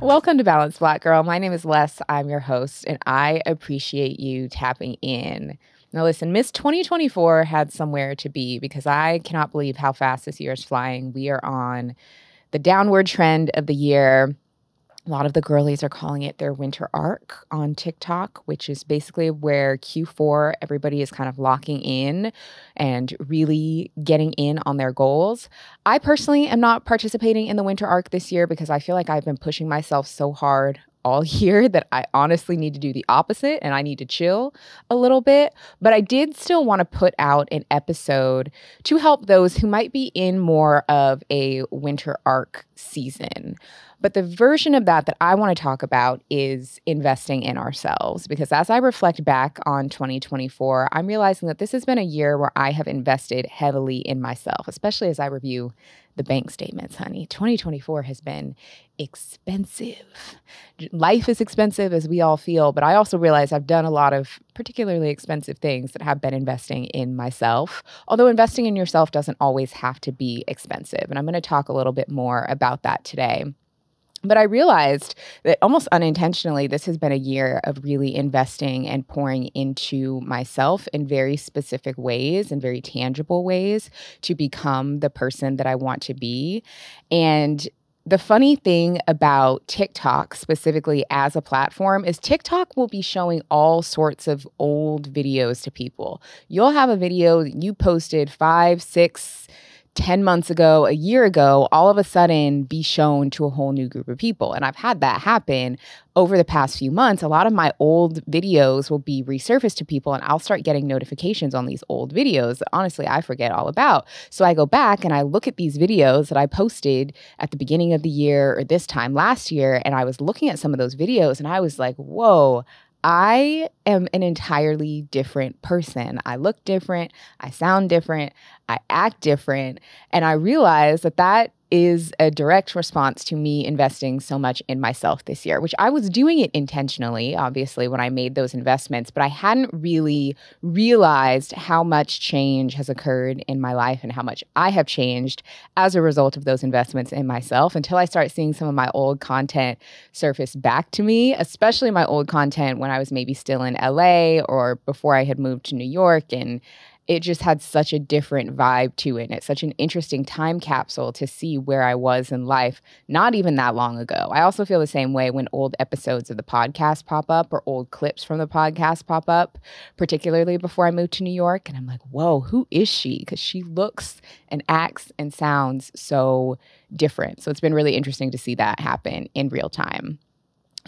Welcome to Balanced Black Girl. My name is Les. I'm your host, and I appreciate you tapping in. Now, listen, Miss 2024 had somewhere to be because I cannot believe how fast this year is flying. We are on the downward trend of the year. A lot of the girlies are calling it their winter arc on TikTok, which is basically where Q4, everybody is kind of locking in and really getting in on their goals. I personally am not participating in the winter arc this year because I feel like I've been pushing myself so hard all year that I honestly need to do the opposite and I need to chill a little bit. But I did still want to put out an episode to help those who might be in more of a winter arc season. But the version of that I want to talk about is investing in ourselves, because as I reflect back on 2024, I'm realizing that this has been a year where I have invested heavily in myself, especially as I review the bank statements, honey. 2024 has been expensive. Life is expensive, as we all feel, but I also realize I've done a lot of particularly expensive things that have been investing in myself, although investing in yourself doesn't always have to be expensive. And I'm going to talk a little bit more about that today. But I realized that almost unintentionally, this has been a year of really investing and pouring into myself in very specific ways and very tangible ways to become the person that I want to be. And the funny thing about TikTok specifically as a platform is TikTok will be showing all sorts of old videos to people. You'll have a video that you posted 5, 6, 10 months ago, a year ago, all of a sudden be shown to a whole new group of people. And I've had that happen over the past few months. A lot of my old videos will be resurfaced to people and I'll start getting notifications on these old videos that honestly I forget all about. So I go back and I look at these videos that I posted at the beginning of the year or this time last year. And I was looking at some of those videos and I was like, whoa, I am an entirely different person. I look different. I sound different. I act different. And I realized that is a direct response to me investing so much in myself this year, which I was doing it intentionally, obviously, when I made those investments, but I hadn't really realized how much change has occurred in my life and how much I have changed as a result of those investments in myself until I start seeing some of my old content surface back to me, especially my old content when I was maybe still in LA or before I had moved to New York. And it just had such a different vibe to it. And it's such an interesting time capsule to see where I was in life not even that long ago. I also feel the same way when old episodes of the podcast pop up or old clips from the podcast pop up, particularly before I moved to New York. And I'm like, whoa, who is she? Because she looks and acts and sounds so different. So it's been really interesting to see that happen in real time.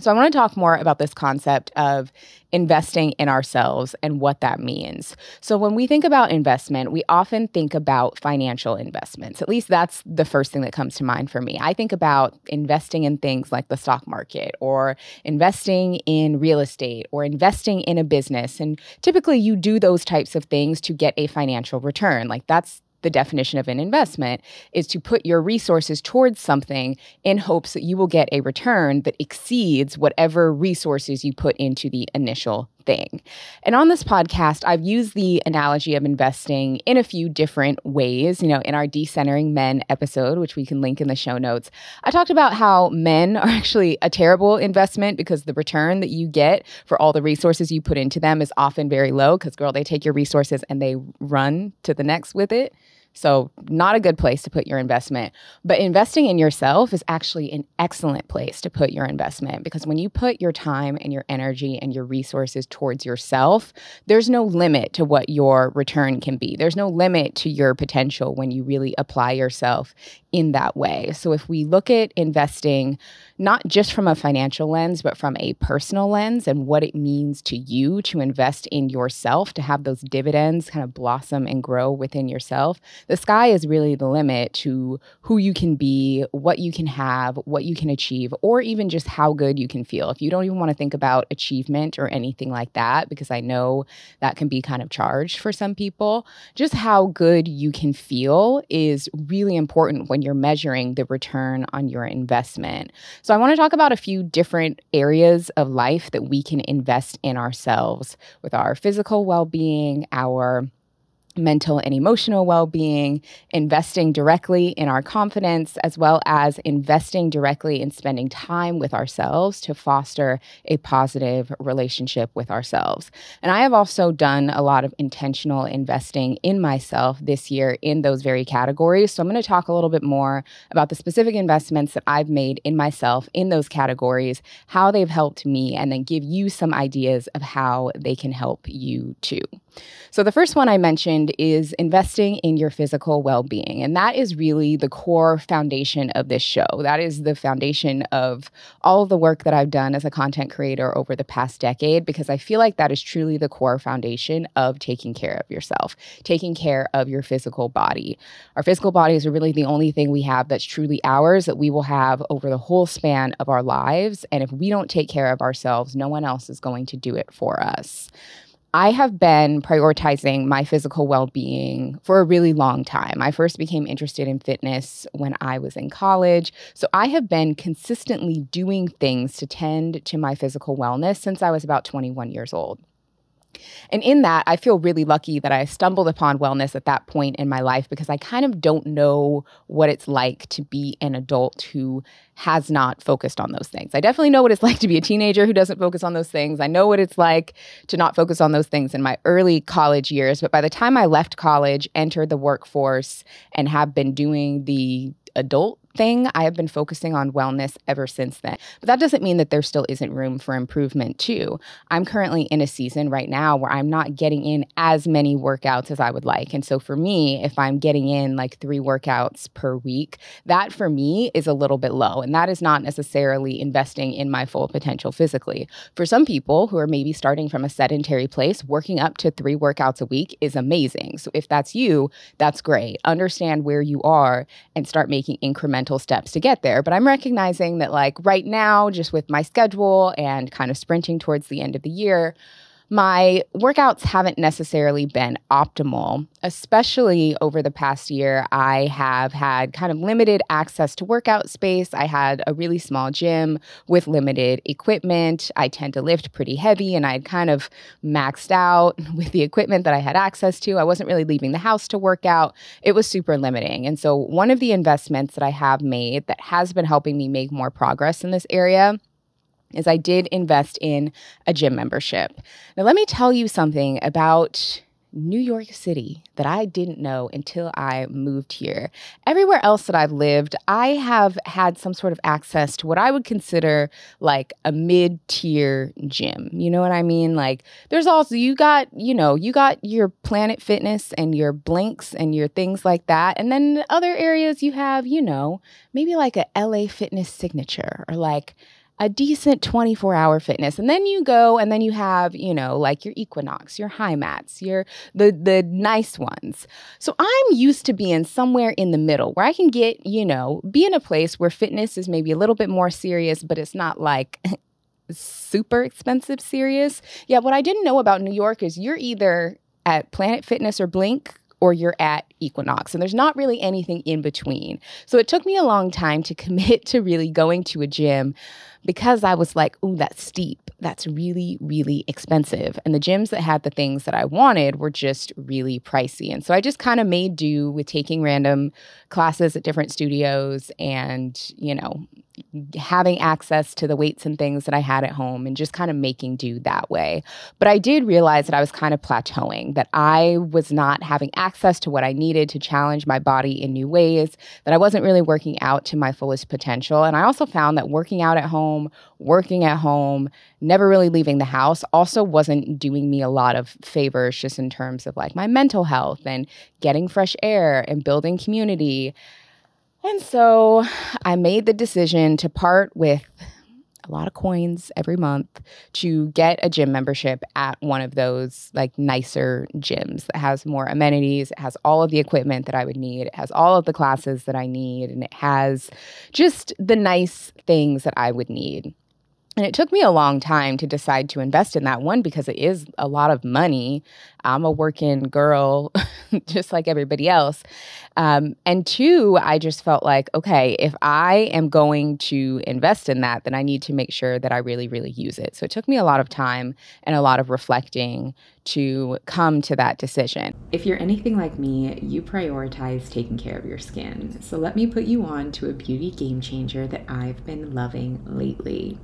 So I want to talk more about this concept of investing in ourselves and what that means. So when we think about investment, we often think about financial investments. At least that's the first thing that comes to mind for me. I think about investing in things like the stock market or investing in real estate or investing in a business. And typically you do those types of things to get a financial return. Like that's the definition of an investment, is to put your resources towards something in hopes that you will get a return that exceeds whatever resources you put into the initial thing. And on this podcast, I've used the analogy of investing in a few different ways. You know, in our Decentering Men episode, which we can link in the show notes, I talked about how men are actually a terrible investment because the return that you get for all the resources you put into them is often very low because, girl, they take your resources and they run to the next with it. So not a good place to put your investment. But investing in yourself is actually an excellent place to put your investment, because when you put your time and your energy and your resources towards yourself, there's no limit to what your return can be. There's no limit to your potential when you really apply yourself in that way. So if we look at investing not just from a financial lens, but from a personal lens and what it means to you to invest in yourself, to have those dividends kind of blossom and grow within yourself, the sky is really the limit to who you can be, what you can have, what you can achieve, or even just how good you can feel. If you don't even want to think about achievement or anything like that, because I know that can be kind of charged for some people, just how good you can feel is really important when you're measuring the return on your investment. So I want to talk about a few different areas of life that we can invest in ourselves with our physical well-being, our mental and emotional well-being, investing directly in our confidence, as well as investing directly in spending time with ourselves to foster a positive relationship with ourselves. And I have also done a lot of intentional investing in myself this year in those very categories. So I'm going to talk a little bit more about the specific investments that I've made in myself in those categories, how they've helped me, and then give you some ideas of how they can help you too. So the first one I mentioned is investing in your physical well-being. And that is really the core foundation of this show. That is the foundation of all of the work that I've done as a content creator over the past decade, because I feel like that is truly the core foundation of taking care of yourself, taking care of your physical body. Our physical bodies are really the only thing we have that's truly ours, that we will have over the whole span of our lives. And if we don't take care of ourselves, no one else is going to do it for us. I have been prioritizing my physical well-being for a really long time. I first became interested in fitness when I was in college. So I have been consistently doing things to tend to my physical wellness since I was about 21 years old. And in that, I feel really lucky that I stumbled upon wellness at that point in my life, because I kind of don't know what it's like to be an adult who has not focused on those things. I definitely know what it's like to be a teenager who doesn't focus on those things. I know what it's like to not focus on those things in my early college years. But by the time I left college, entered the workforce, and have been doing the adult thing, I have been focusing on wellness ever since then. But that doesn't mean that there still isn't room for improvement too. I'm currently in a season right now where I'm not getting in as many workouts as I would like. And so for me, if I'm getting in like 3 workouts per week, that for me is a little bit low. And that is not necessarily investing in my full potential physically. For some people who are maybe starting from a sedentary place, working up to 3 workouts a week is amazing. So if that's you, that's great. Understand where you are and start making incremental steps to get there. But I'm recognizing that like right now, just with my schedule and kind of sprinting towards the end of the year, my workouts haven't necessarily been optimal, especially over the past year. I have had kind of limited access to workout space. I had a really small gym with limited equipment. I tend to lift pretty heavy, and I had kind of maxed out with the equipment that I had access to. I wasn't really leaving the house to work out. It was super limiting. And so one of the investments that I have made that has been helping me make more progress in this area is I did invest in a gym membership. Now, let me tell you something about New York City that I didn't know until I moved here. Everywhere else that I've lived, I have had some sort of access to what I would consider like a mid-tier gym. You know what I mean? Like there's also, you got your Planet Fitness and your Blinks and your things like that. And then other areas you have, maybe like a LA Fitness Signature or like a decent 24-hour fitness. And then you go and then you have, like your Equinox, your High Mats, the nice ones. So I'm used to being somewhere in the middle where I can get, be in a place where fitness is maybe a little bit more serious, but it's not like super expensive serious. Yeah, what I didn't know about New York is you're either at Planet Fitness or Blink, or you're at Equinox. And there's not really anything in between. So it took me a long time to commit to really going to a gym, because I was like, ooh, that's steep. That's really, really expensive. And the gyms that had the things that I wanted were just really pricey. And so I just kind of made do with taking random classes at different studios and, having access to the weights and things that I had at home and just kind of making do that way. But I did realize that I was kind of plateauing, that I was not having access to what I needed to challenge my body in new ways, that I wasn't really working out to my fullest potential. And I also found that working out at home, working at home, never really leaving the house also wasn't doing me a lot of favors just in terms of like my mental health and getting fresh air and building community. And so I made the decision to part with a lot of coins every month to get a gym membership at one of those like nicer gyms that has more amenities. It has all of the equipment that I would need. It has all of the classes that I need. And it has just the nice things that I would need. And it took me a long time to decide to invest in that one, because it is a lot of money I'm a working girl just like everybody else. And two, I just felt like, okay, if I am going to invest in that, then I need to make sure that I really, really use it. So it took me a lot of time and a lot of reflecting to come to that decision. If you're anything like me, you prioritize taking care of your skin. So let me put you on to a beauty game changer that I've been loving lately.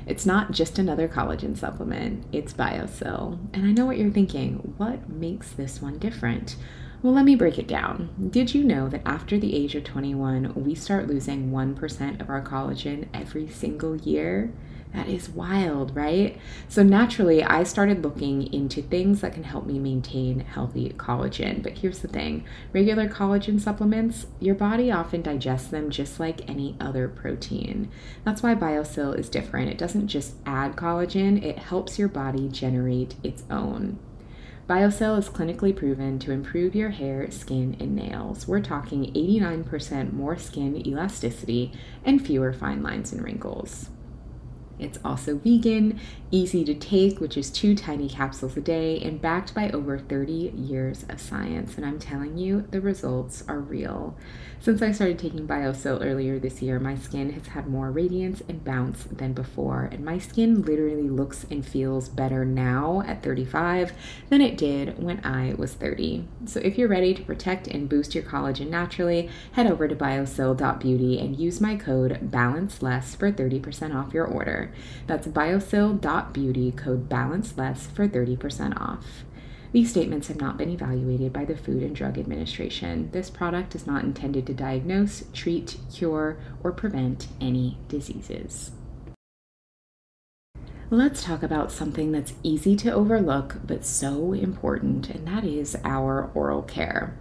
It's not just another collagen supplement, it's BioSil. And I know what you're thinking, what makes this one different? Well, let me break it down. Did you know that after the age of 21, we start losing 1% of our collagen every single year? That is wild, right? So naturally, I started looking into things that can help me maintain healthy collagen. But here's the thing, regular collagen supplements, your body often digests them just like any other protein. That's why BioSil is different. It doesn't just add collagen, it helps your body generate its own. BioSil is clinically proven to improve your hair, skin, and nails. We're talking 89% more skin elasticity and fewer fine lines and wrinkles. It's also vegan, easy to take, which is 2 tiny capsules a day, and backed by over 30 years of science. And I'm telling you, the results are real. Since I started taking BioSil earlier this year, my skin has had more radiance and bounce than before. And my skin literally looks and feels better now at 35 than it did when I was 30. So if you're ready to protect and boost your collagen naturally, head over to biosil.beauty and use my code BALANCELESS for 30% off your order. That's biosil.beauty, code BALANCELESS for 30% off. These statements have not been evaluated by the Food and Drug Administration. This product is not intended to diagnose, treat, cure, or prevent any diseases. Let's talk about something that's easy to overlook but so important, and that is our oral care.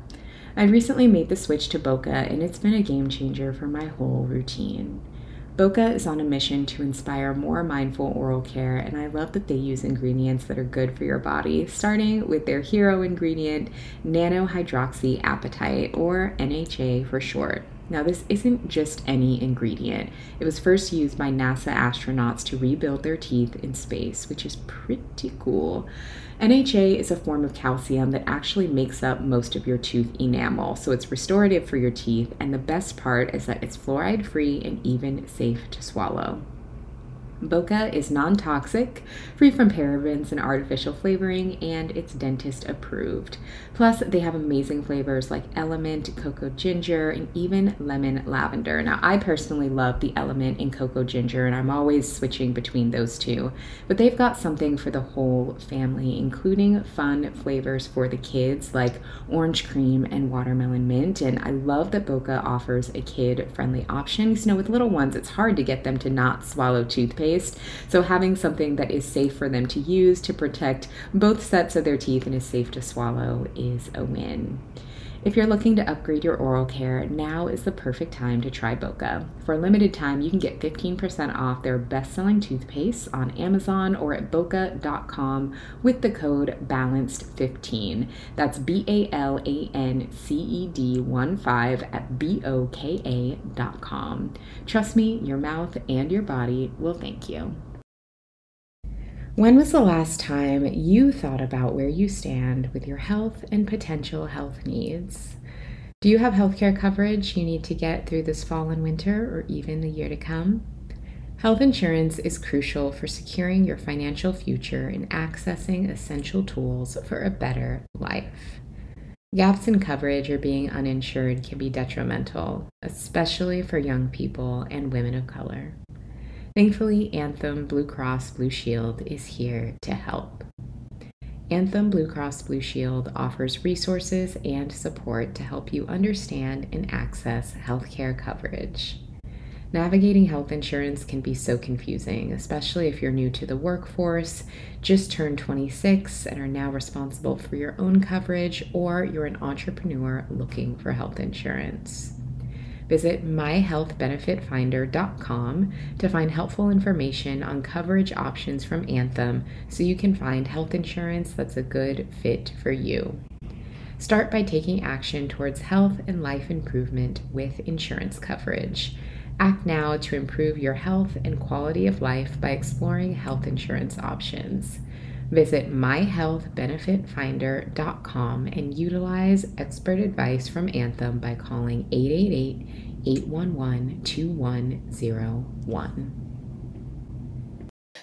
I recently made the switch to Boca, and it's been a game changer for my whole routine. Boca is on a mission to inspire more mindful oral care, and I love that they use ingredients that are good for your body, starting with their hero ingredient, nanohydroxyapatite, or NHA for short. Now, this isn't just any ingredient. It was first used by NASA astronauts to rebuild their teeth in space, which is pretty cool. NHA is a form of calcium that actually makes up most of your tooth enamel, so it's restorative for your teeth, and the best part is that it's fluoride-free and even safe to swallow. Boca is non-toxic, free from parabens and artificial flavoring, and it's dentist approved. Plus, they have amazing flavors like Element, Cocoa Ginger, and even Lemon Lavender. Now, I personally love the Element and Cocoa Ginger, and I'm always switching between those two. But they've got something for the whole family, including fun flavors for the kids like orange cream and watermelon mint. And I love that Boca offers a kid-friendly option. You know, with little ones, it's hard to get them to not swallow toothpaste. So having something that is safe for them to use to protect both sets of their teeth and is safe to swallow is a win. If you're looking to upgrade your oral care, now is the perfect time to try Boca. For a limited time, you can get 15% off their best-selling toothpaste on Amazon or at boca.com with the code BALANCED15. That's BALANCED15 at BOKA.com. Trust me, your mouth and your body will thank you. When was the last time you thought about where you stand with your health and potential health needs? Do you have healthcare coverage you need to get through this fall and winter or even the year to come? Health insurance is crucial for securing your financial future and accessing essential tools for a better life. Gaps in coverage or being uninsured can be detrimental, especially for young people and women of color. Thankfully, Anthem Blue Cross Blue Shield is here to help. Anthem Blue Cross Blue Shield offers resources and support to help you understand and access healthcare coverage. Navigating health insurance can be so confusing, especially if you're new to the workforce, just turned 26 and are now responsible for your own coverage, or you're an entrepreneur looking for health insurance. Visit myhealthbenefitfinder.com to find helpful information on coverage options from Anthem so you can find health insurance that's a good fit for you. Start by taking action towards health and life improvement with insurance coverage. Act now to improve your health and quality of life by exploring health insurance options. Visit myhealthbenefitfinder.com and utilize expert advice from Anthem by calling 888-811-2101.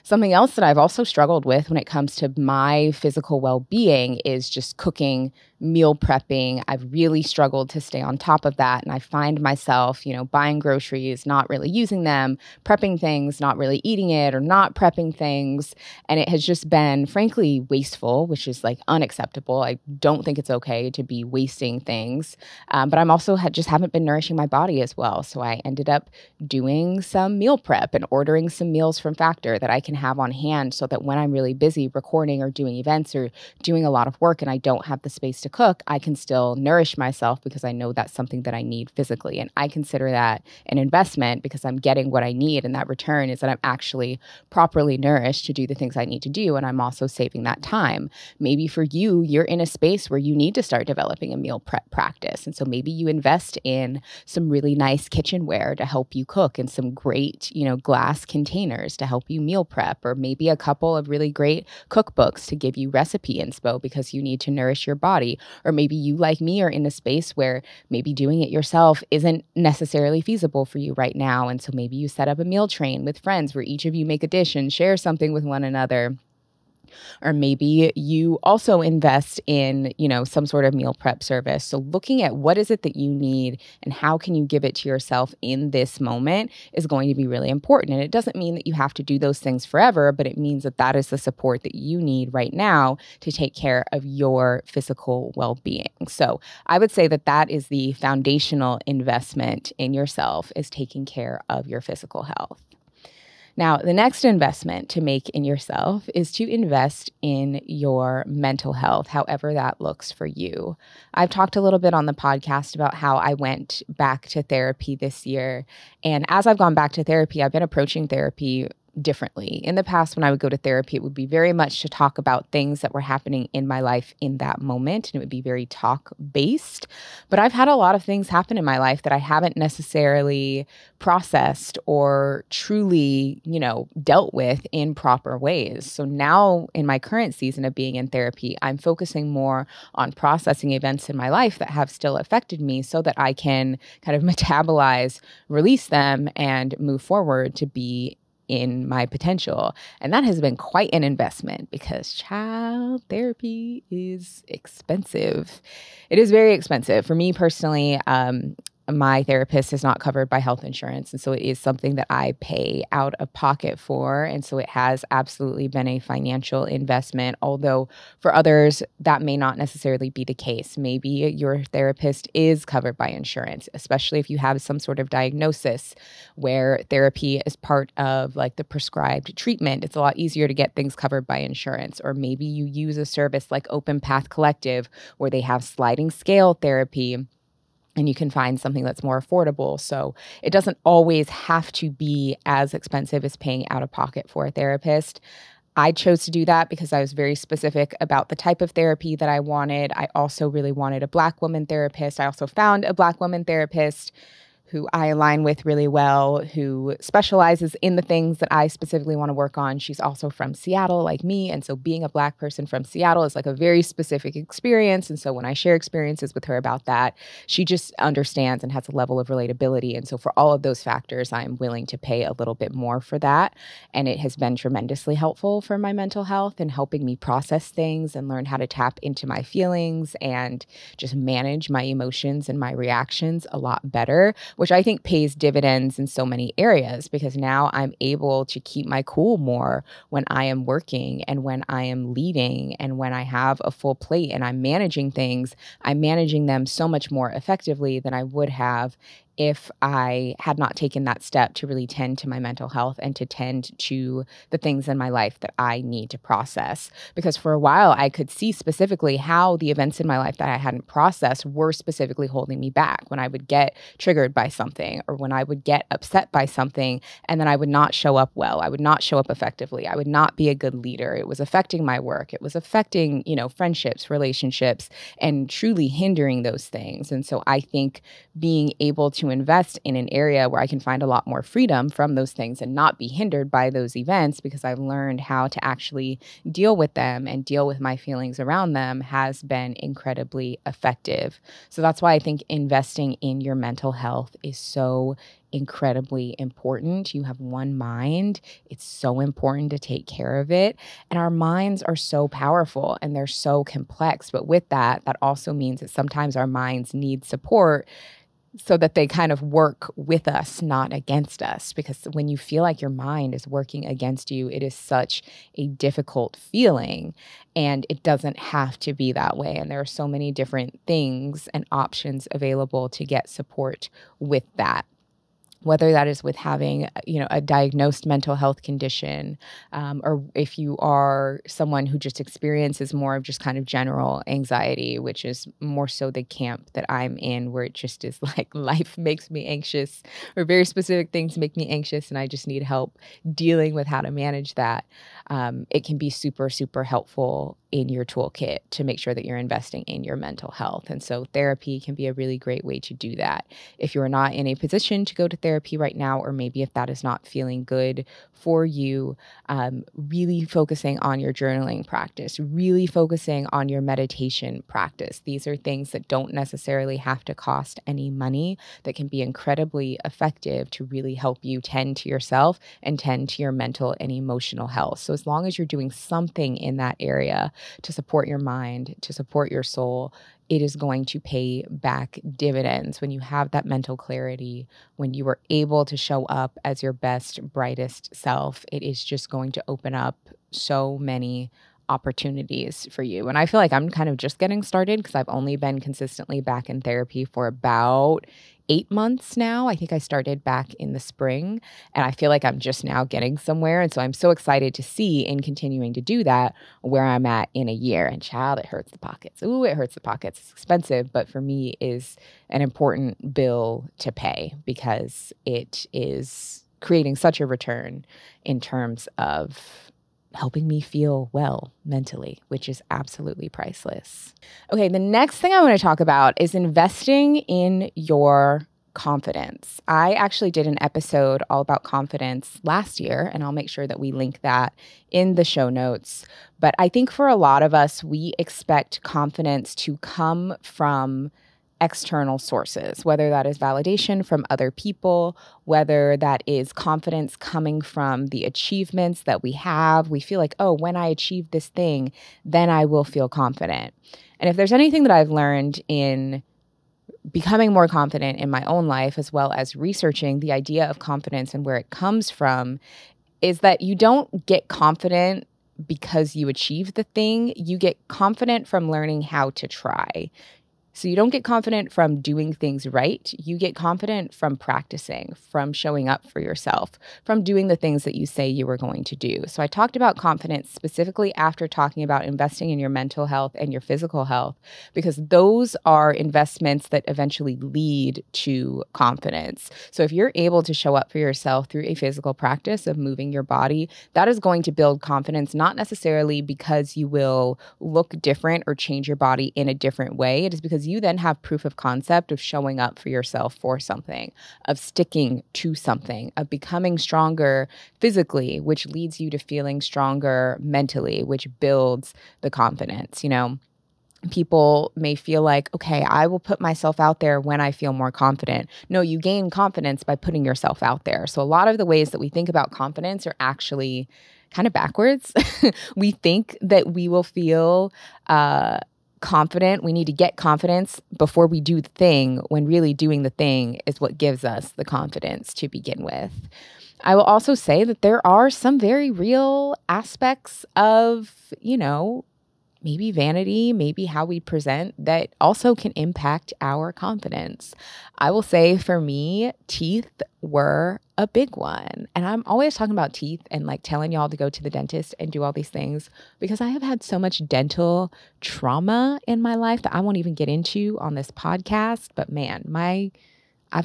Something else that I've also struggled with when it comes to my physical well-being is just cooking, meal prepping. I've really struggled to stay on top of that. And I find myself, buying groceries, not really using them, prepping things, not really eating it, or not prepping things. And it has just been, frankly, wasteful, which is like unacceptable. I don't think it's okay to be wasting things. But I'm also just haven't been nourishing my body as well. So I ended up doing some meal prep and ordering some meals from Factor that I can have on hand so that when I'm really busy recording or doing events or doing a lot of work and I don't have the space to cook, I can still nourish myself because I know that's something that I need physically. And I consider that an investment because I'm getting what I need. And that return is that I'm actually properly nourished to do the things I need to do. And I'm also saving that time. Maybe for you, you're in a space where you need to start developing a meal prep practice. And so maybe you invest in some really nice kitchenware to help you cook and some great, glass containers to help you meal prep, or maybe a couple of really great cookbooks to give you recipe inspo because you need to nourish your body. Or maybe you, like me, are in a space where maybe doing it yourself isn't necessarily feasible for you right now. And so maybe you set up a meal train with friends where each of you make a dish and share something with one another. Or maybe you also invest in, some sort of meal prep service. So looking at what is it that you need and how can you give it to yourself in this moment is going to be really important. And it doesn't mean that you have to do those things forever, but it means that that is the support that you need right now to take care of your physical well-being. So I would say that that is the foundational investment in yourself, is taking care of your physical health. Now, the next investment to make in yourself is to invest in your mental health, however that looks for you. I've talked a little bit on the podcast about how I went back to therapy this year. And as I've gone back to therapy, I've been approaching therapy differently. In the past, when I would go to therapy, it would be very much to talk about things that were happening in my life in that moment, and it would be very talk-based. But I've had a lot of things happen in my life that I haven't necessarily processed or truly, dealt with in proper ways. So now in my current season of being in therapy, I'm focusing more on processing events in my life that have still affected me so that I can kind of metabolize, release them, and move forward to be in my potential. And that has been quite an investment because child therapy is expensive. It is very expensive. For me personally, my therapist is not covered by health insurance. And so it is something that I pay out of pocket for. And so it has absolutely been a financial investment, although for others, that may not necessarily be the case. Maybe your therapist is covered by insurance, especially if you have some sort of diagnosis where therapy is part of like the prescribed treatment. It's a lot easier to get things covered by insurance. Or maybe you use a service like Open Path Collective where they have sliding scale therapy, and you can find something that's more affordable. So it doesn't always have to be as expensive as paying out of pocket for a therapist. I chose to do that because I was very specific about the type of therapy that I wanted. I also really wanted a Black woman therapist. I also found a Black woman therapist who I align with really well, who specializes in the things that I specifically want to work on. She's also from Seattle, like me. And so being a Black person from Seattle is like a very specific experience. And so when I share experiences with her about that, she just understands and has a level of relatability. And so for all of those factors, I'm willing to pay a little bit more for that. And it has been tremendously helpful for my mental health and helping me process things and learn how to tap into my feelings and just manage my emotions and my reactions a lot better, which I think pays dividends in so many areas because now I'm able to keep my cool more when I am working and when I am leading and when I have a full plate and I'm managing things. I'm managing them so much more effectively than I would have if I had not taken that step to really tend to my mental health and to tend to the things in my life that I need to process. Because for a while, I could see specifically how the events in my life that I hadn't processed were specifically holding me back. When I would get triggered by something or when I would get upset by something and then I would not show up well, I would not show up effectively, I would not be a good leader. It was affecting my work. It was affecting, friendships, relationships, and truly hindering those things. And so I think being able to to invest in an area where I can find a lot more freedom from those things and not be hindered by those events because I've learned how to actually deal with them and deal with my feelings around them has been incredibly effective. So that's why I think investing in your mental health is so incredibly important. You have one mind. It's so important to take care of it. And our minds are so powerful and they're so complex. But with that, that also means that sometimes our minds need support so that they kind of work with us, not against us. Because when you feel like your mind is working against you, it is such a difficult feeling. And it doesn't have to be that way. And there are so many different things and options available to get support with that. Whether that is with having, a diagnosed mental health condition, or if you are someone who just experiences more of just kind of general anxiety, which is more so the camp that I'm in, where it just is like life makes me anxious, or very specific things make me anxious, and I just need help dealing with how to manage that. It can be super, super helpful in your toolkit to make sure that you're investing in your mental health. And so therapy can be a really great way to do that. If you're not in a position to go to therapy right now, or maybe if that is not feeling good for you, really focusing on your journaling practice, really focusing on your meditation practice. These are things that don't necessarily have to cost any money, that can be incredibly effective to really help you tend to yourself and tend to your mental and emotional health. So as long as you're doing something in that area to support your mind, to support your soul, it is going to pay back dividends when you have that mental clarity, when you are able to show up as your best, brightest self. It is just going to open up so many opportunities for you. And I feel like I'm kind of just getting started because I've only been consistently back in therapy for about 8 months now. I think I started back in the spring, and I feel like I'm just now getting somewhere. And so I'm so excited to see in continuing to do that where I'm at in a year. And child, it hurts the pockets. Ooh, it hurts the pockets. It's expensive, but for me is an important bill to pay because it is creating such a return in terms of helping me feel well mentally, which is absolutely priceless. Okay, the next thing I want to talk about is investing in your confidence. I actually did an episode all about confidence last year, and I'll make sure that we link that in the show notes. But I think for a lot of us, we expect confidence to come from external sources, whether that is validation from other people, whether that is confidence coming from the achievements that we have. We feel like, oh, when I achieve this thing, then I will feel confident. And if there's anything that I've learned in becoming more confident in my own life, as well as researching the idea of confidence and where it comes from, is that you don't get confident because you achieve the thing. You get confident from learning how to try. So you don't get confident from doing things right. You get confident from practicing, from showing up for yourself, from doing the things that you say you were going to do. So I talked about confidence specifically after talking about investing in your mental health and your physical health, because those are investments that eventually lead to confidence. So if you're able to show up for yourself through a physical practice of moving your body, that is going to build confidence, not necessarily because you will look different or change your body in a different way. It is because you then have proof of concept of showing up for yourself for something, of sticking to something, of becoming stronger physically, which leads you to feeling stronger mentally, which builds the confidence. People may feel like, okay, I will put myself out there when I feel more confident. No, you gain confidence by putting yourself out there. So a lot of the ways that we think about confidence are actually kind of backwards. We think that we will feel confident. We need to get confidence before we do the thing, when really doing the thing is what gives us the confidence to begin with. I will also say that there are some very real aspects of, maybe vanity, maybe how we present, that also can impact our confidence. I will say for me, teeth were a big one. And I'm always talking about teeth and like telling y'all to go to the dentist and do all these things because I have had so much dental trauma in my life that I won't even get into on this podcast. But man,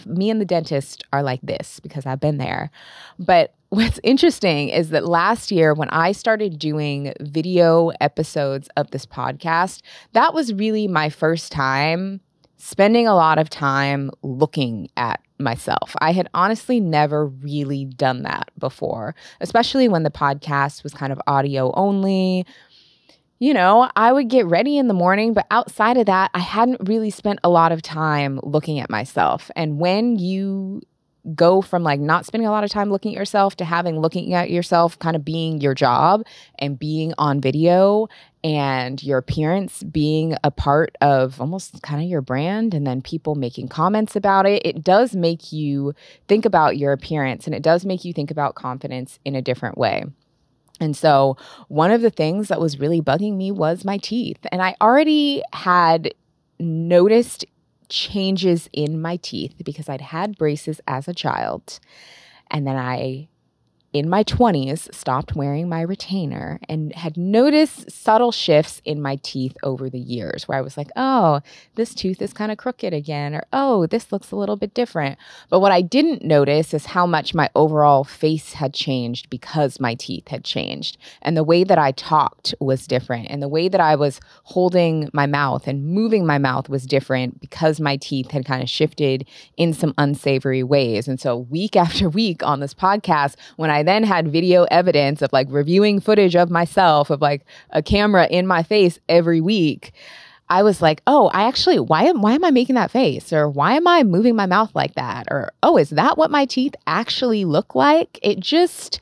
me and the dentist are like this because I've been there. But what's interesting is that last year when I started doing video episodes of this podcast, that was really my first time spending a lot of time looking at myself. I had honestly never really done that before, especially when the podcast was kind of audio only. You know, I would get ready in the morning, but outside of that, I hadn't really spent a lot of time looking at myself. And when you go from like not spending a lot of time looking at yourself to having looking at yourself kind of being your job and being on video and your appearance being a part of almost kind of your brand, and then people making comments about it, it does make you think about your appearance, and it does make you think about confidence in a different way. And so one of the things that was really bugging me was my teeth. And I already had noticed changes in my teeth because I'd had braces as a child. And then I, in my 20s, stopped wearing my retainer and had noticed subtle shifts in my teeth over the years where I was like, oh, this tooth is kind of crooked again, or oh, this looks a little bit different. But what I didn't notice is how much my overall face had changed because my teeth had changed. And the way that I talked was different. And the way that I was holding my mouth and moving my mouth was different because my teeth had kind of shifted in some unsavory ways. And so week after week on this podcast, when I then had video evidence of like reviewing footage of myself, of like a camera in my face every week, I was like, oh, why am I making that face? Or why am I moving my mouth like that? Or, oh, is that what my teeth actually look like? It just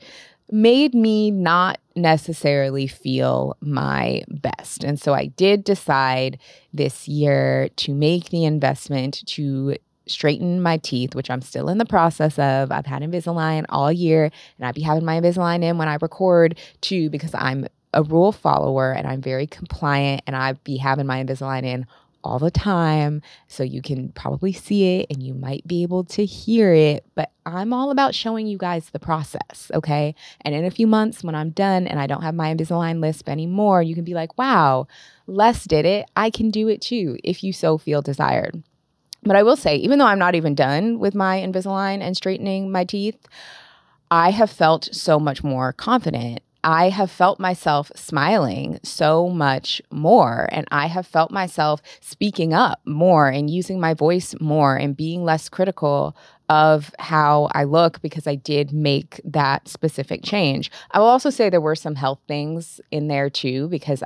made me not necessarily feel my best. And so I did decide this year to make the investment to straighten my teeth, which I'm still in the process of. I've had Invisalign all year, and I'd be having my Invisalign in when I record too, because I'm a rule follower and I'm very compliant, and I'd be having my Invisalign in all the time. So you can probably see it and you might be able to hear it, but I'm all about showing you guys the process, okay? And in a few months when I'm done and I don't have my Invisalign lisp anymore, you can be like, wow, Les did it. I can do it too if you so feel desired. But I will say, even though I'm not even done with my Invisalign and straightening my teeth, I have felt so much more confident. I have felt myself smiling so much more, and I have felt myself speaking up more and using my voice more and being less critical of how I look because I did make that specific change. I will also say there were some health things in there too, because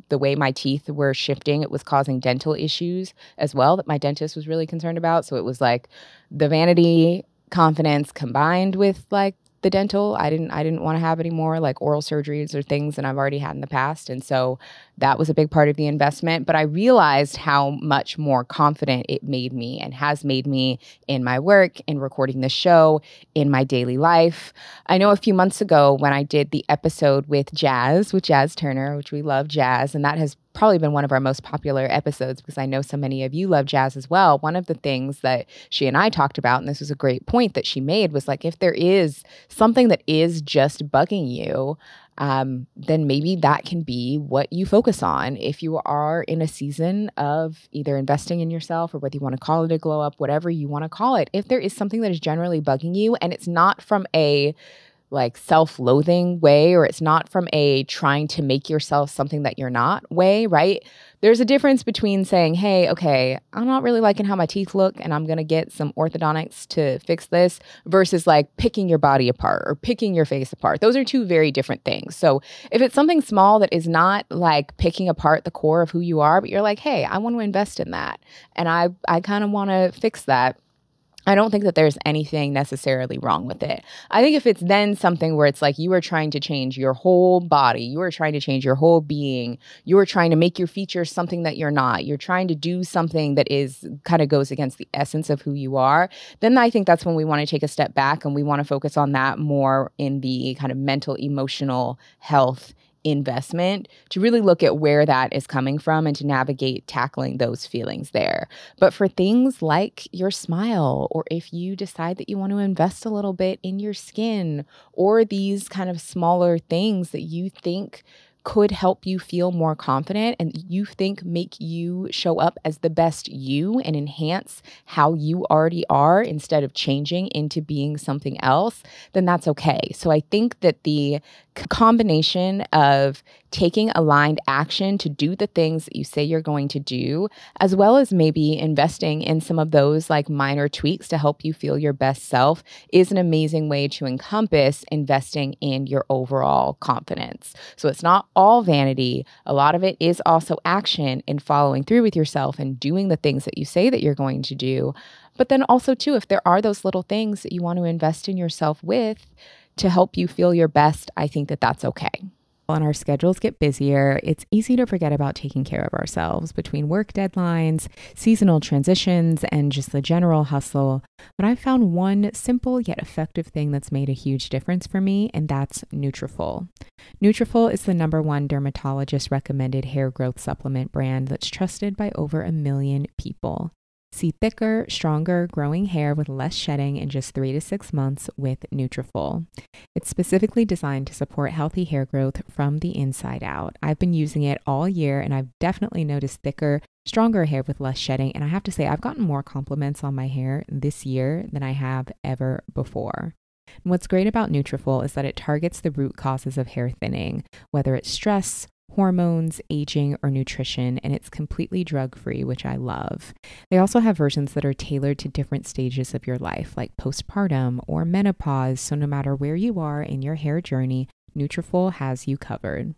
the way my teeth were shifting, it was causing dental issues as well that my dentist was really concerned about. So it was like the vanity confidence combined with like the dental. I didn't want to have any more like oral surgeries or things that I've already had in the past. And so that was a big part of the investment. But I realized how much more confident it made me and has made me in my work, in recording the show, in my daily life. I know a few months ago when I did the episode with Jazz Turner, which we love Jazz, and that has probably been one of our most popular episodes because I know so many of you love Jazz as well. One of the things that she and I talked about, and this was a great point that she made, was like, if there is something that is just bugging you, then maybe that can be what you focus on. If you are in a season of either investing in yourself or whether you want to call it a glow up, whatever you want to call it, if there is something that is generally bugging you and it's not from a like self-loathing way, or it's not from a trying to make yourself something that you're not way, right? There's a difference between saying, hey, okay, I'm not really liking how my teeth look and I'm going to get some orthodontics to fix this, versus like picking your body apart or picking your face apart. Those are two very different things. So if it's something small that is not like picking apart the core of who you are, but you're like, hey, I want to invest in that and I kind of want to fix that, I don't think that there's anything necessarily wrong with it. I think if it's then something where it's like you are trying to change your whole body, you are trying to change your whole being, you are trying to make your features something that you're not, you're trying to do something that is kind of goes against the essence of who you are, then I think that's when we want to take a step back and we want to focus on that more in the kind of mental, emotional health investment, to really look at where that is coming from and to navigate tackling those feelings there. But for things like your smile, or if you decide that you want to invest a little bit in your skin, or these kind of smaller things that you think could help you feel more confident and you think make you show up as the best you and enhance how you already are instead of changing into being something else, then that's okay. So I think that the combination of taking aligned action to do the things that you say you're going to do, as well as maybe investing in some of those like minor tweaks to help you feel your best self, is an amazing way to encompass investing in your overall confidence. So it's not all vanity. A lot of it is also action and following through with yourself and doing the things that you say that you're going to do. But then also, too, if there are those little things that you want to invest in yourself with to help you feel your best, I think that that's okay. When our schedules get busier, it's easy to forget about taking care of ourselves between work deadlines, seasonal transitions, and just the general hustle. But I've found one simple yet effective thing that's made a huge difference for me, and that's Nutrafol. Nutrafol is the #1 dermatologist recommended hair growth supplement brand that's trusted by over 1 million people. See thicker, stronger, growing hair with less shedding in just 3 to 6 months with Nutrafol. It's specifically designed to support healthy hair growth from the inside out. I've been using it all year, and I've definitely noticed thicker, stronger hair with less shedding. And I have to say, I've gotten more compliments on my hair this year than I have ever before. And what's great about Nutrafol is that it targets the root causes of hair thinning, whether it's stress, hormones, aging, or nutrition, and it's completely drug-free, which I love. They also have versions that are tailored to different stages of your life, like postpartum or menopause, so no matter where you are in your hair journey, Nutrafol has you covered.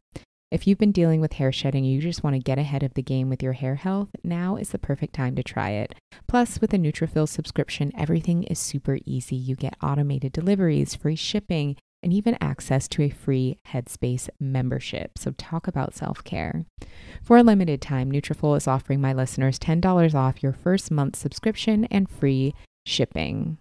If you've been dealing with hair shedding and you just want to get ahead of the game with your hair health, now is the perfect time to try it. Plus, with a Nutrafol subscription, everything is super easy. You get automated deliveries, free shipping, and even access to a free Headspace membership. So talk about self-care. For a limited time, Nutrafol is offering my listeners $10 off your first month subscription and free shipping.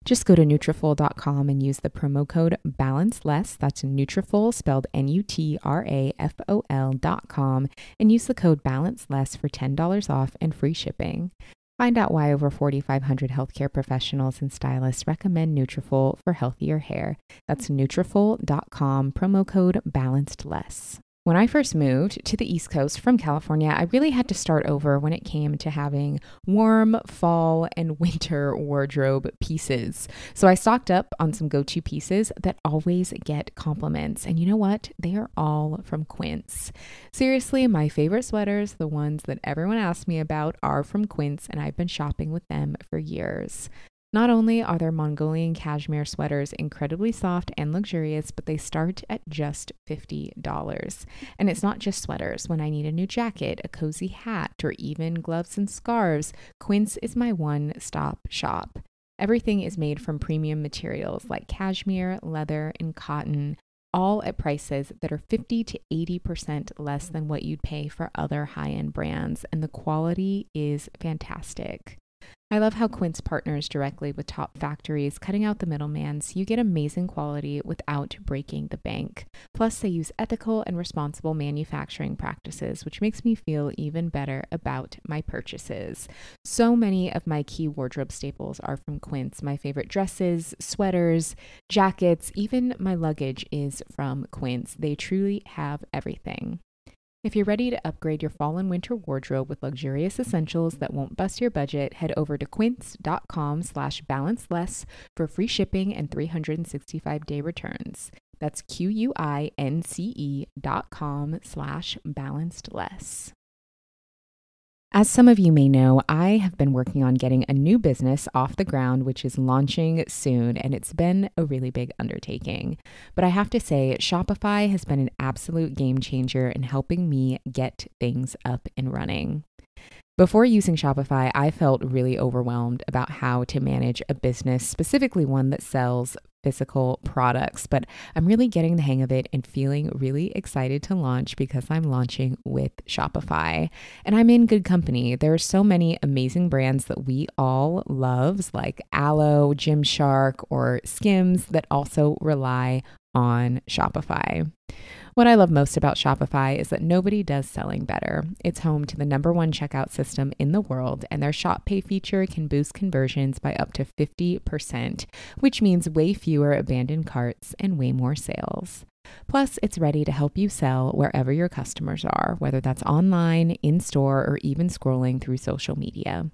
Just go to Nutrafol.com and use the promo code BALANCELESS, that's Nutrafol spelled Nutrafol.com, and use the code BALANCELESS for $10 off and free shipping. Find out why over 4,500 healthcare professionals and stylists recommend Nutrafol for healthier hair. That's Nutrafol.com, promo code BALANCEDLESS. When I first moved to the East Coast from California, I really had to start over when it came to having warm fall and winter wardrobe pieces. So I stocked up on some go-to pieces that always get compliments. And you know what? They are all from Quince. Seriously, my favorite sweaters, the ones that everyone asks me about, are from Quince, and I've been shopping with them for years. Not only are their Mongolian cashmere sweaters incredibly soft and luxurious, but they start at just $50. And it's not just sweaters. When I need a new jacket, a cozy hat, or even gloves and scarves, Quince is my one-stop shop. Everything is made from premium materials like cashmere, leather, and cotton, all at prices that are 50 to 80% less than what you'd pay for other high-end brands, and the quality is fantastic. I love how Quince partners directly with top factories, cutting out the middleman so you get amazing quality without breaking the bank. Plus, they use ethical and responsible manufacturing practices, which makes me feel even better about my purchases. So many of my key wardrobe staples are from Quince. My favorite dresses, sweaters, jackets, even my luggage is from Quince. They truly have everything. If you're ready to upgrade your fall and winter wardrobe with luxurious essentials that won't bust your budget, head over to quince.com/balanceless for free shipping and 365-day returns. That's QUINCE.com/balancedless. As some of you may know, I have been working on getting a new business off the ground, which is launching soon, and it's been a really big undertaking. But I have to say, Shopify has been an absolute game changer in helping me get things up and running. Before using Shopify, I felt really overwhelmed about how to manage a business, specifically one that sells physical products, but I'm really getting the hang of it and feeling really excited to launch because I'm launching with Shopify. And I'm in good company. There are so many amazing brands that we all love, like Aloe, Gymshark, or Skims, that also rely on Shopify. What I love most about Shopify is that nobody does selling better. It's home to the #1 checkout system in the world, and their Shop Pay feature can boost conversions by up to 50%, which means way fewer abandoned carts and way more sales. Plus, it's ready to help you sell wherever your customers are, whether that's online, in-store, or even scrolling through social media.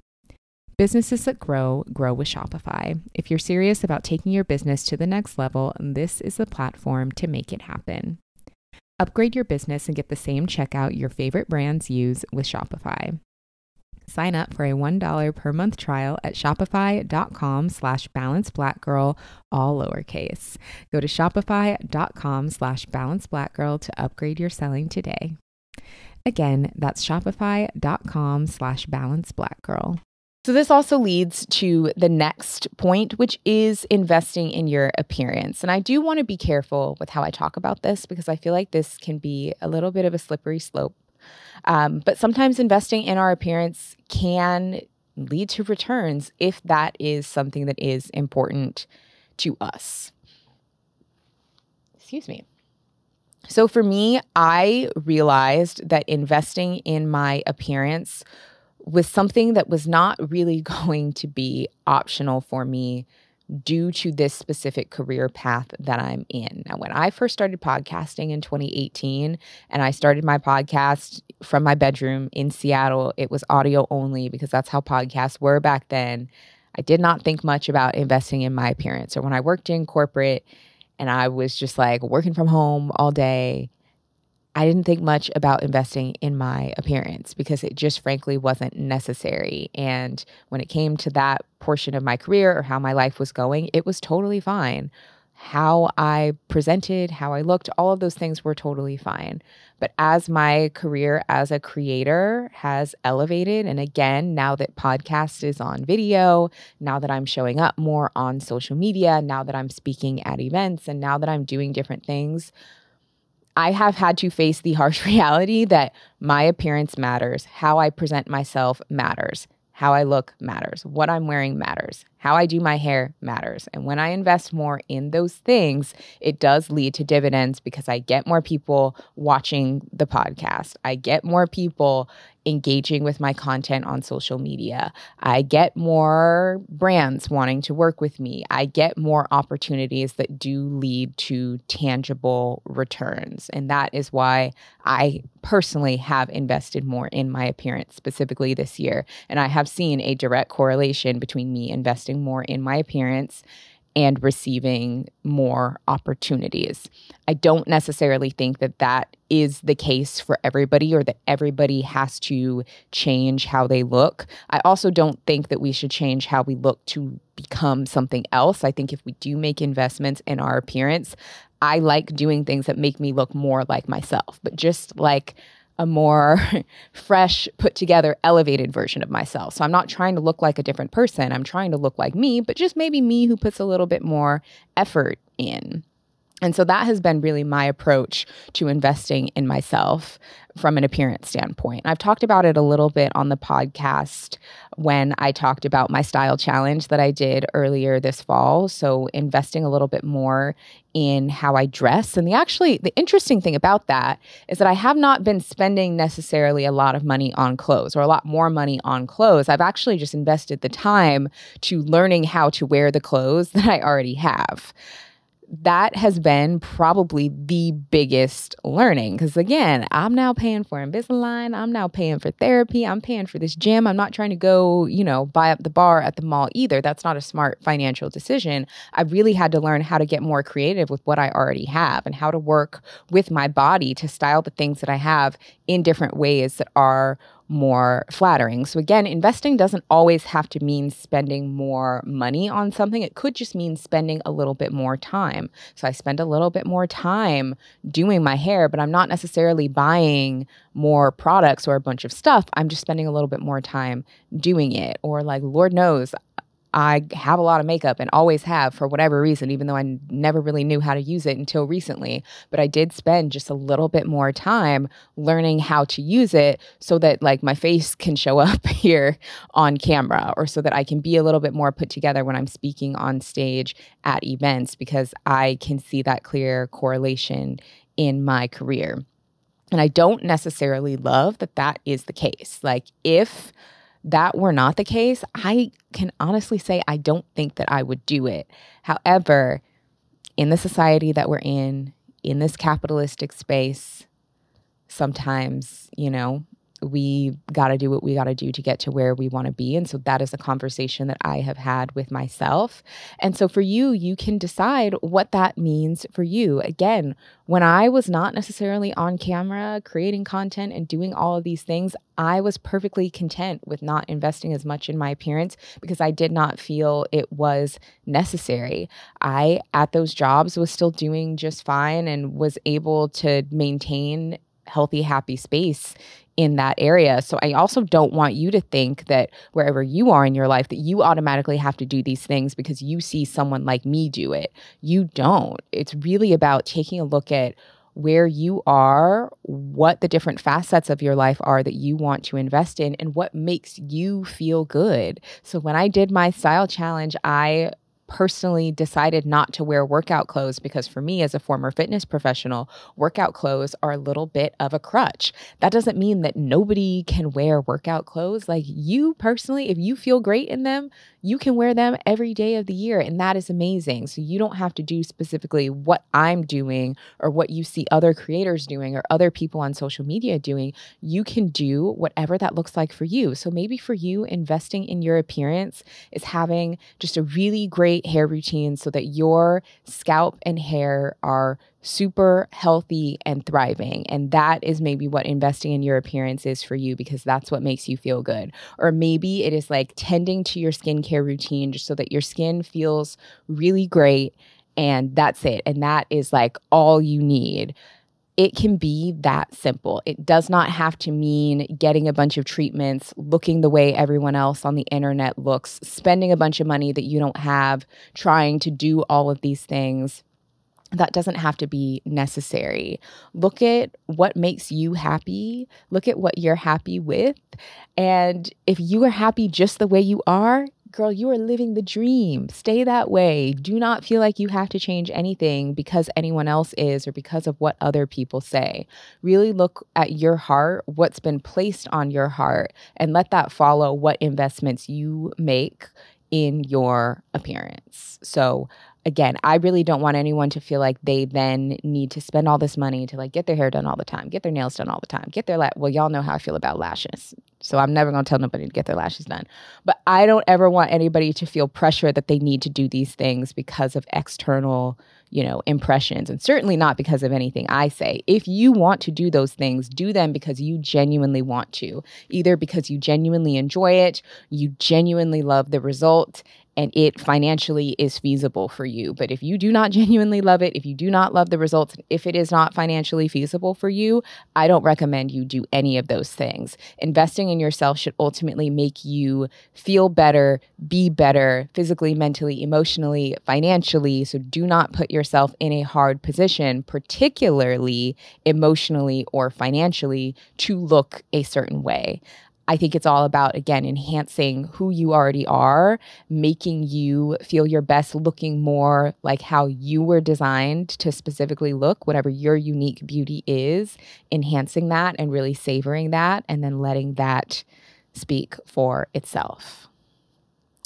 Businesses that grow with Shopify. If you're serious about taking your business to the next level, this is the platform to make it happen. Upgrade your business and get the same checkout your favorite brands use with Shopify. Sign up for a $1 per month trial at shopify.com/balancedblackgirl, all lowercase. Go to shopify.com/balancedblackgirl to upgrade your selling today. Again, that's shopify.com/balancedblackgirl. So this also leads to the next point, which is investing in your appearance. And I do want to be careful with how I talk about this because I feel like this can be a little bit of a slippery slope. But sometimes investing in our appearance can lead to returns if that is something that is important to us. Excuse me. So for me, I realized that investing in my appearance was something that was not really going to be optional for me due to this specific career path that I'm in. Now, when I first started podcasting in 2018, and I started my podcast from my bedroom in Seattle, it was audio only because that's how podcasts were back then. I did not think much about investing in my appearance. Or when I worked in corporate and I was just like working from home all day, I didn't think much about investing in my appearance because it just frankly wasn't necessary. And when it came to that portion of my career or how my life was going, it was totally fine. How I presented, how I looked, all of those things were totally fine. But as my career as a creator has elevated, and again, now that podcast is on video, now that I'm showing up more on social media, now that I'm speaking at events, and now that I'm doing different things, I have had to face the harsh reality that my appearance matters, how I present myself matters, how I look matters, what I'm wearing matters, how I do my hair matters. And when I invest more in those things, it does lead to dividends because I get more people watching the podcast. I get more people engaging with my content on social media. I get more brands wanting to work with me. I get more opportunities that do lead to tangible returns. And that is why I personally have invested more in my appearance specifically this year. And I have seen a direct correlation between me investing more in my appearance and receiving more opportunities. I don't necessarily think that that is the case for everybody or that everybody has to change how they look. I also don't think that we should change how we look to become something else. I think if we do make investments in our appearance, I like doing things that make me look more like myself, but just like a more fresh, put together, elevated version of myself. So I'm not trying to look like a different person. I'm trying to look like me, but just maybe me who puts a little bit more effort in. And so that has been really my approach to investing in myself from an appearance standpoint. I've talked about it a little bit on the podcast when I talked about my style challenge that I did earlier this fall. So investing a little bit more in how I dress. And the interesting thing about that is that I have not been spending necessarily a lot of money on clothes or a lot more money on clothes. I've actually just invested the time to learning how to wear the clothes that I already have. That has been probably the biggest learning because, again, I'm now paying for Invisalign. I'm now paying for therapy. I'm paying for this gym. I'm not trying to go, buy up the bar at the mall either. That's not a smart financial decision. I really had to learn how to get more creative with what I already have and how to work with my body to style the things that I have in different ways that are more flattering. So again, investing doesn't always have to mean spending more money on something. It could just mean spending a little bit more time. So I spend a little bit more time doing my hair, but I'm not necessarily buying more products or a bunch of stuff. I'm just spending a little bit more time doing it. Or like, Lord knows, I have a lot of makeup and always have for whatever reason, even though I never really knew how to use it until recently. But I did spend just a little bit more time learning how to use it so that like my face can show up here on camera or so that I can be a little bit more put together when I'm speaking on stage at events because I can see that clear correlation in my career. And I don't necessarily love that that is the case. Like if that were not the case, I can honestly say I don't think that I would do it. However, in the society that we're in this capitalistic space, sometimes, We got to do what we got to do to get to where we want to be. And so that is a conversation that I have had with myself. And so for you, you can decide what that means for you. Again, when I was not necessarily on camera creating content and doing all of these things, I was perfectly content with not investing as much in my appearance because I did not feel it was necessary. I, at those jobs, was still doing just fine and was able to maintain healthy, happy space in that area. So I also don't want you to think that wherever you are in your life that you automatically have to do these things because you see someone like me do it. You don't. It's really about taking a look at where you are, what the different facets of your life are that you want to invest in, and what makes you feel good. So when I did my style challenge, I personally decided not to wear workout clothes because for me as a former fitness professional, workout clothes are a little bit of a crutch. That doesn't mean that nobody can wear workout clothes. Like you personally, if you feel great in them, you can wear them every day of the year, and that is amazing. So you don't have to do specifically what I'm doing or what you see other creators doing or other people on social media doing. You can do whatever that looks like for you. So maybe for you, investing in your appearance is having just a really great hair routine so that your scalp and hair are super healthy and thriving. And that is maybe what investing in your appearance is for you because that's what makes you feel good. Or maybe it is like tending to your skincare routine just so that your skin feels really great and that's it. And that is like all you need. It can be that simple. It does not have to mean getting a bunch of treatments, looking the way everyone else on the internet looks, spending a bunch of money that you don't have, trying to do all of these things. That doesn't have to be necessary. Look at what makes you happy. Look at what you're happy with. And if you are happy just the way you are, girl, you are living the dream. Stay that way. Do not feel like you have to change anything because anyone else is or because of what other people say. Really look at your heart, what's been placed on your heart, and let that follow what investments you make in your appearance. So again, I really don't want anyone to feel like they then need to spend all this money to like get their hair done all the time, get their nails done all the time, get their well, y'all know how I feel about lashes. So I'm never going to tell nobody to get their lashes done. But I don't ever want anybody to feel pressure that they need to do these things because of external, impressions, and certainly not because of anything I say. If you want to do those things, do them because you genuinely want to, either because you genuinely enjoy it, you genuinely love the result, and it financially is feasible for you. But if you do not genuinely love it, if you do not love the results, if it is not financially feasible for you, I don't recommend you do any of those things. Investing in yourself should ultimately make you feel better, be better, physically, mentally, emotionally, financially. So do not put yourself in a hard position, particularly emotionally or financially, to look a certain way. I think it's all about, again, enhancing who you already are, making you feel your best, looking more like how you were designed to specifically look, whatever your unique beauty is, enhancing that and really savoring that, and then letting that speak for itself.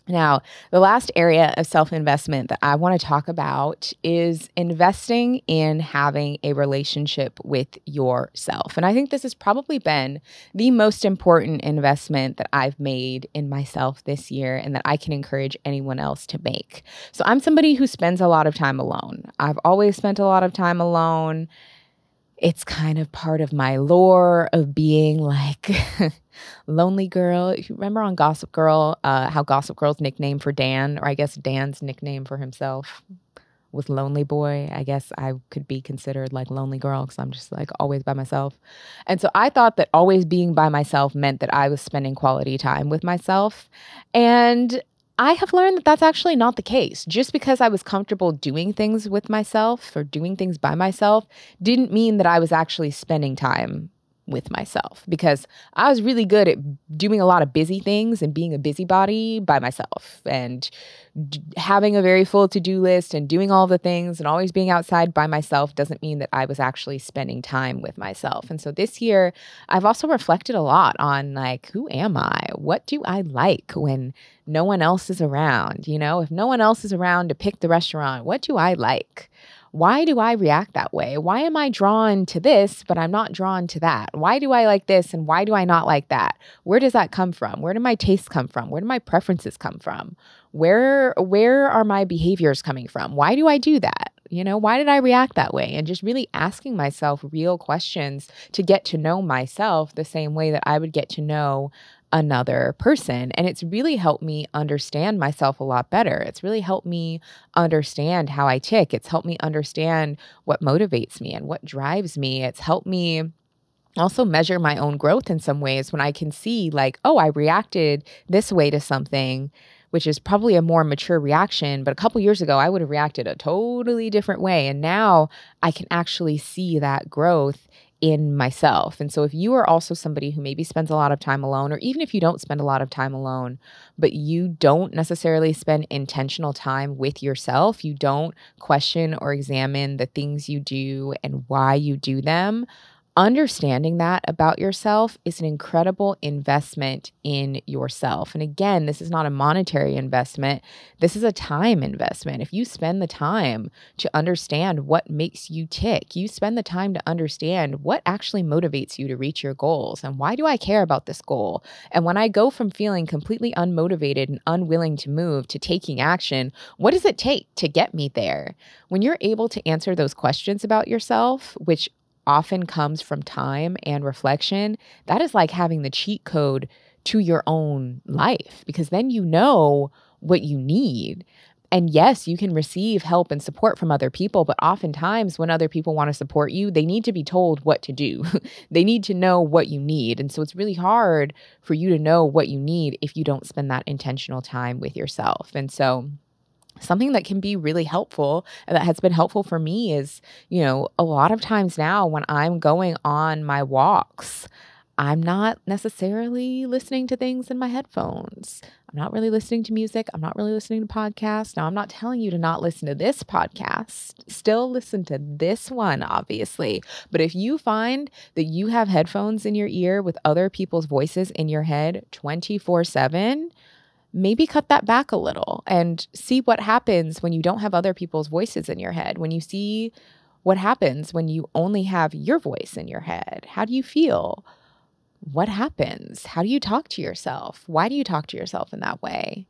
Now, the last area of self-investment that I want to talk about is investing in having a relationship with yourself. And I think this has probably been the most important investment that I've made in myself this year and that I can encourage anyone else to make. So I'm somebody who spends a lot of time alone. I've always spent a lot of time alone. It's kind of part of my lore of being like lonely girl. If you remember on Gossip Girl, how Gossip Girl's nickname for Dan, or I guess Dan's nickname for himself was Lonely Boy. I guess I could be considered like lonely girl because I'm just like always by myself. And so I thought that always being by myself meant that I was spending quality time with myself. And I have learned that that's actually not the case. Just because I was comfortable doing things with myself or doing things by myself didn't mean that I was actually spending time with myself, because I was really good at doing a lot of busy things and being a busybody by myself and having a very full to-do list and doing all the things and always being outside by myself doesn't mean that I was actually spending time with myself. And so this year, I've also reflected a lot on like, who am I? What do I like when no one else is around? If no one else is around to pick the restaurant, what do I like? why do I react that way? Why am I drawn to this, but I'm not drawn to that? Why do I like this and why do I not like that? Where does that come from? Where do my tastes come from? Where do my preferences come from? Where are my behaviors coming from? Why do I do that? Why did I react that way? And just really asking myself real questions to get to know myself the same way that I would get to know another person. And it's really helped me understand myself a lot better. It's really helped me understand how I tick. It's helped me understand what motivates me and what drives me. It's helped me also measure my own growth in some ways when I can see like, oh, I reacted this way to something, which is probably a more mature reaction. But a couple years ago, I would have reacted a totally different way. And now I can actually see that growth in myself. And so if you are also somebody who maybe spends a lot of time alone, or even if you don't spend a lot of time alone, but you don't necessarily spend intentional time with yourself, you don't question or examine the things you do and why you do them, understanding that about yourself is an incredible investment in yourself. And again, this is not a monetary investment. This is a time investment. If you spend the time to understand what makes you tick, you spend the time to understand what actually motivates you to reach your goals. And why do I care about this goal? And when I go from feeling completely unmotivated and unwilling to move to taking action, what does it take to get me there? When you're able to answer those questions about yourself, which often comes from time and reflection, that is like having the cheat code to your own life, because then you know what you need. And yes, you can receive help and support from other people, but oftentimes when other people want to support you, they need to be told what to do. They need to know what you need. And so it's really hard for you to know what you need if you don't spend that intentional time with yourself. And so something that can be really helpful and that has been helpful for me is, a lot of times now when I'm going on my walks, I'm not necessarily listening to things in my headphones. I'm not really listening to music. I'm not really listening to podcasts. Now, I'm not telling you to not listen to this podcast. Still listen to this one, obviously. But if you find that you have headphones in your ear with other people's voices in your head 24/7, maybe cut that back a little and see what happens when you don't have other people's voices in your head. When you see what happens when you only have your voice in your head. How do you feel? What happens? How do you talk to yourself? Why do you talk to yourself in that way?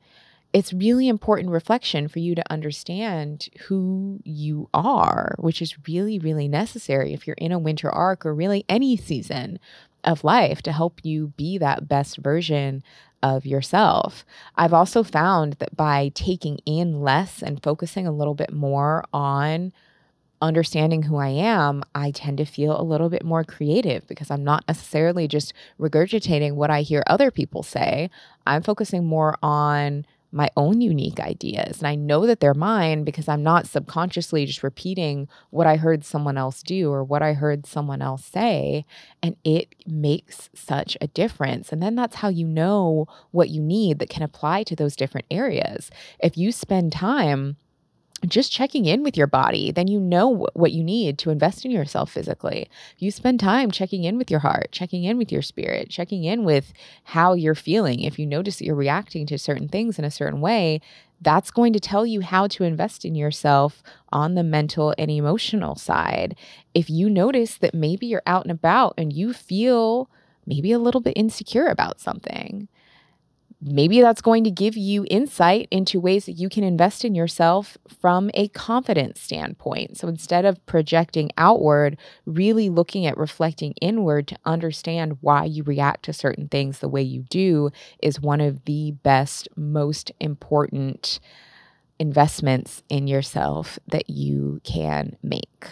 It's really important reflection for you to understand who you are, which is really, really necessary if you're in a winter arc or really any season of life to help you be that best version of yourself. I've also found that by taking in less and focusing a little bit more on understanding who I am, I tend to feel a little bit more creative because I'm not necessarily just regurgitating what I hear other people say. I'm focusing more on my own unique ideas. And I know that they're mine because I'm not subconsciously just repeating what I heard someone else do or what I heard someone else say. And it makes such a difference. And then that's how you know what you need that can apply to those different areas. If you spend time just checking in with your body, then you know what you need to invest in yourself physically. If you spend time checking in with your heart, checking in with your spirit, checking in with how you're feeling. If you notice that you're reacting to certain things in a certain way, that's going to tell you how to invest in yourself on the mental and emotional side. If you notice that maybe you're out and about and you feel maybe a little bit insecure about something, maybe that's going to give you insight into ways that you can invest in yourself from a confidence standpoint. So instead of projecting outward, really looking at reflecting inward to understand why you react to certain things the way you do is one of the best, most important investments in yourself that you can make.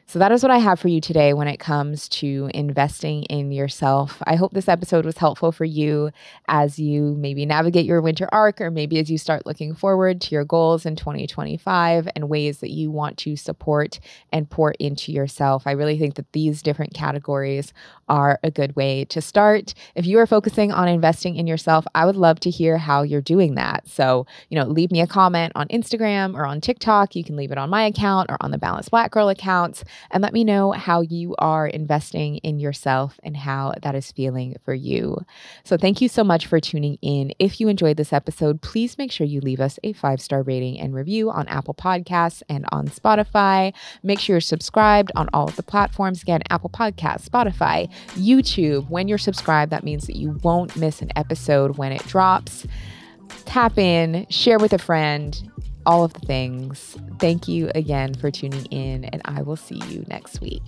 So that is what I have for you today when it comes to investing in yourself. I hope this episode was helpful for you as you maybe navigate your winter arc, or maybe as you start looking forward to your goals in 2025 and ways that you want to support and pour into yourself. I really think that these different categories are a good way to start. If you are focusing on investing in yourself, I would love to hear how you're doing that. So, leave me a comment on Instagram or on TikTok. You can leave it on my account or on the Balanced Black Girl account, and let me know how you are investing in yourself and how that is feeling for you. So thank you so much for tuning in. If you enjoyed this episode, please make sure you leave us a 5-star rating and review on Apple Podcasts and on Spotify. Make sure you're subscribed on all of the platforms. Again, Apple Podcasts, Spotify, YouTube. When you're subscribed, that means that you won't miss an episode when it drops. Tap in, share with a friend, all of the things. Thank you again for tuning in, and I will see you next week.